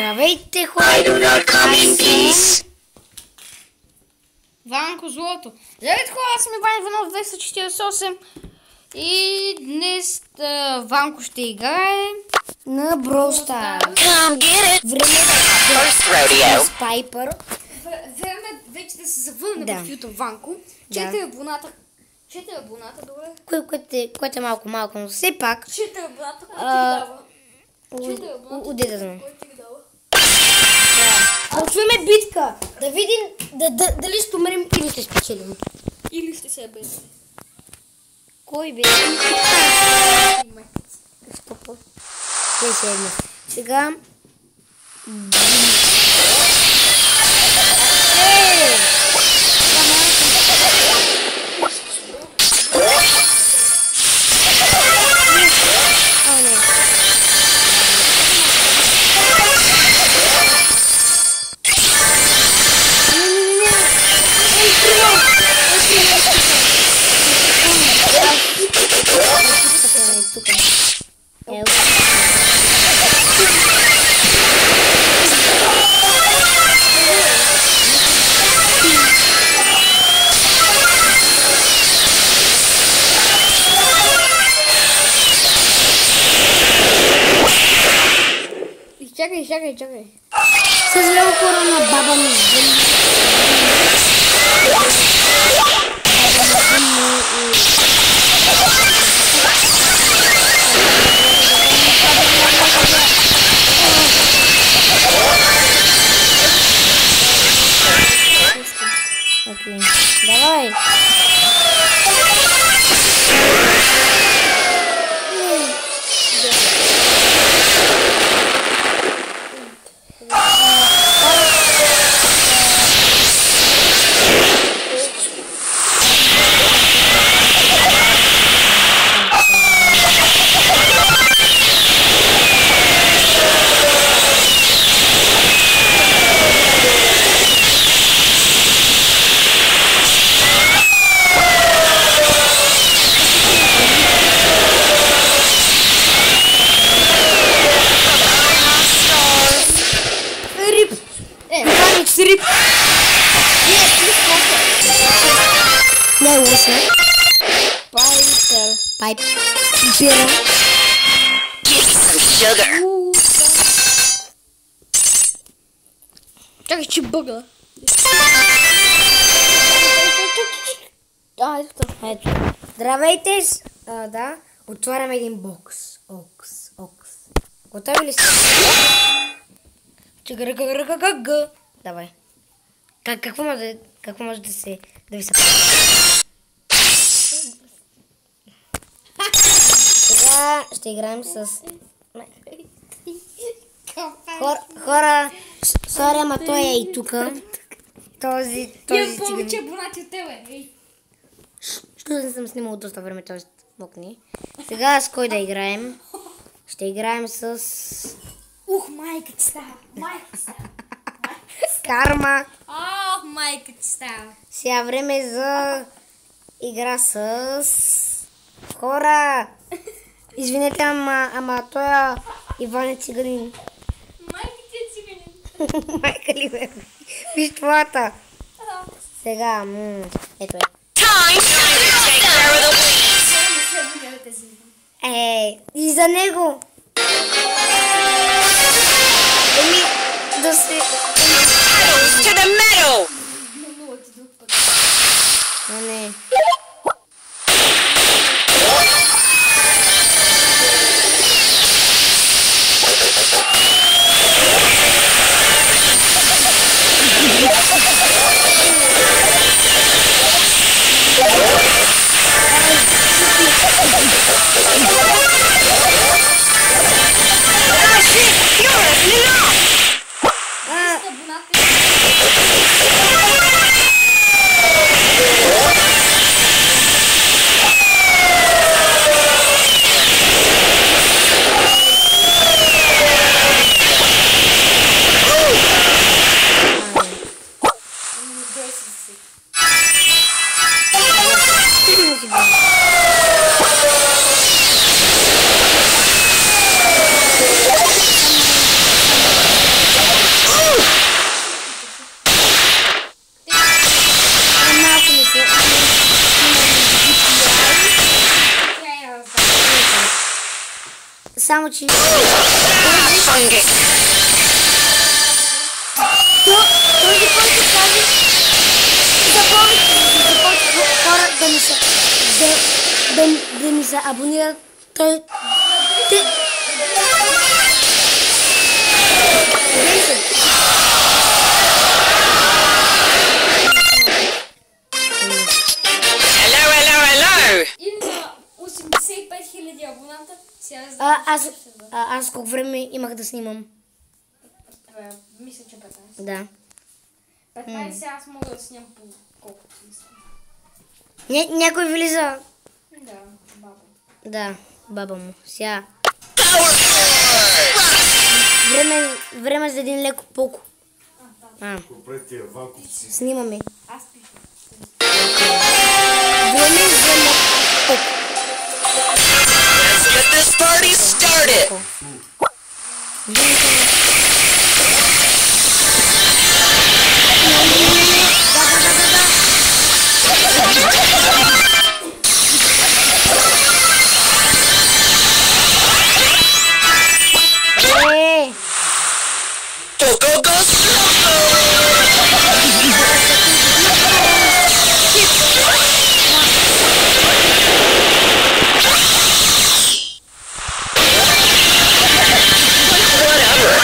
Здравейте, хора! Ванко Злото. Здравейте, хора, аз съм Иван Иванов 248 и днес Ванко ще играе на Brawl Stars. Време с Пайпър. Време вече да се завърне в YouTube, Ванко. 4 абоната. 4 абоната, добре? Което е малко, но все пак. 4 абоната, кой ти дава? Удета знам. Почваме битка. Да видим дали ще умрем или ще спечелим. Или ще се без. Кой бе? Стопа. Сега. Чакай. Съжалявам хора на баба ми. Окей, давай. Срип. Не лошо. Пайпер. Чакай, че бъгла. Ето. Здравейте. Да. Отваряме един бокс. Окс. Готови ли сте? Чакай. Давай. Какво може да ви се прави? Сега ще играем с... Хора, сори, ама той е и тука. Този имам повече абонати от тебе. Що не съм снимал доста време този мокни. Сега с кой да играем? Ще играем с... Майка ти става. Карма. Майка ти става. Сега време за игра с хора. Извинете, ама той Иван е циганин. Майка ти е циганин. Майка ли бе? Виж твоята. Сега, ето е. И за него. Да се... To the metal! Не. Само, че... Fungus. Този, който казва, за повече хора да ми се абонират, той... Hello. Има 85 000 абоната. Сега Аз колко време имах да снимам? мисля, че 15. Да. 15 аз мога да снимам по колкото мисля. Някой влиза. Да, баба. Да, баба му. Сега. Power. Време за един леко поко. Компретия ванковци. Снимаме. Аз пиша. Време за леко поко. Let's get this party started. Go Whatever.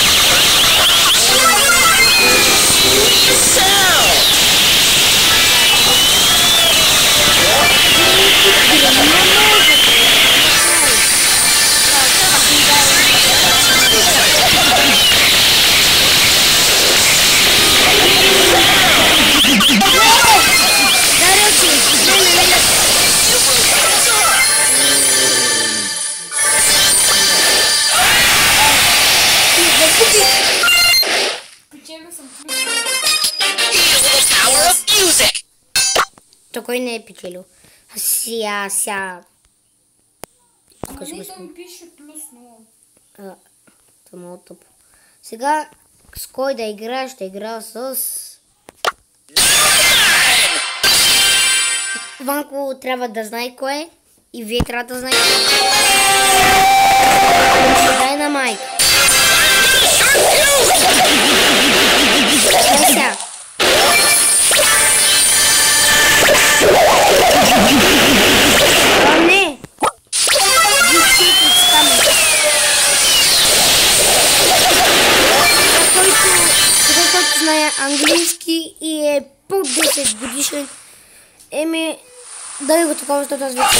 Sound. Печелил съм плюс. Feel the power of music. Той не е печелил. Сега. Ама не да ми пише плюс 0. Това е много тъпо. Сега с кой да играеш? Ще играя с... Ванко трябва да знае кой е. И вие трябва да знаете. Дай на майк. Сега. Не! Който знае английски и е под 10 годишен, дай го такова, защото аз вече.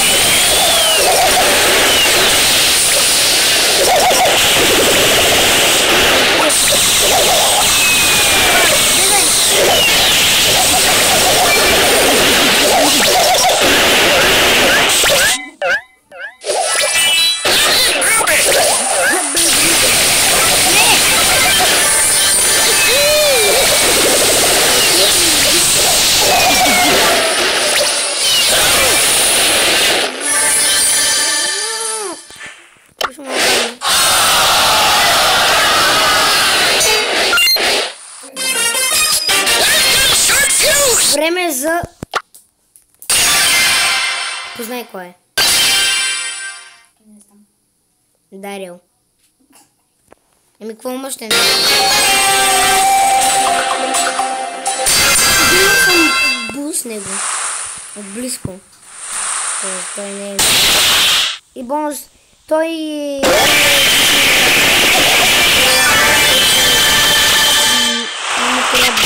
Време за... Познай кой е. Не знам. Дарил. Какво имаш ще не? Бил съм бил с него. Отблизко. Той не е... И бонус... Той... Не трябва...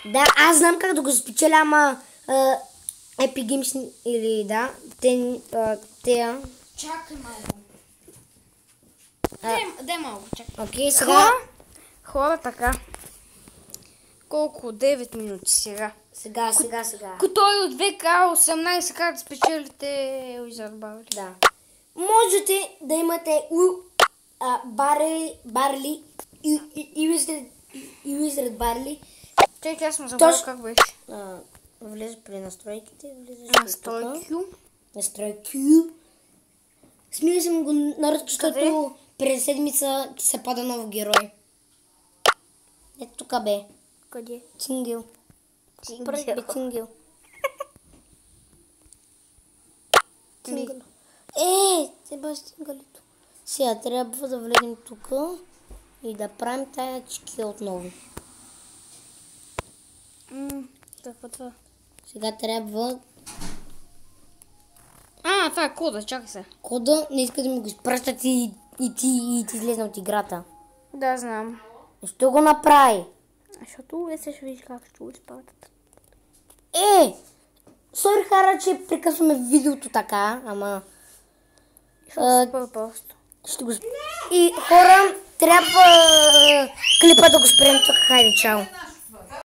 Да, аз знам как да го спечеля, ама Epic Games или да, те... Чакай малко. Дай малко, чакай. Окей, сега... Хора, така. Колко? 9 минути сега. Сега. Като той от ВК 18 как да спечелите Wizard Barley. Да. Можете да имате Барли и Wizard Barley Чакай, аз съм забрал как беше. Влизаш при настройките, влизаш Настройки. Настройки. Смили съм го наред, защото през седмица ти се пада нов герой. Ето тук бе. Къде? Цингел. Първи бе Цингел. Цингел. Те бъде Цингалито. Сега трябва да влезем тук и да правим тая чеки отново. Какво това? Сега трябва... Това е кода, чакай се. Кода не иска да ми го изпращат и ти излезна от играта. Да, знам. Защо го направи? Защото се ще видиш как ще го изпратят. Сори, Хара, че прекъсваме видеото така, ама... Просто. Ще го... И хора, трябва клипа да го спрем тук. Хайде, чао.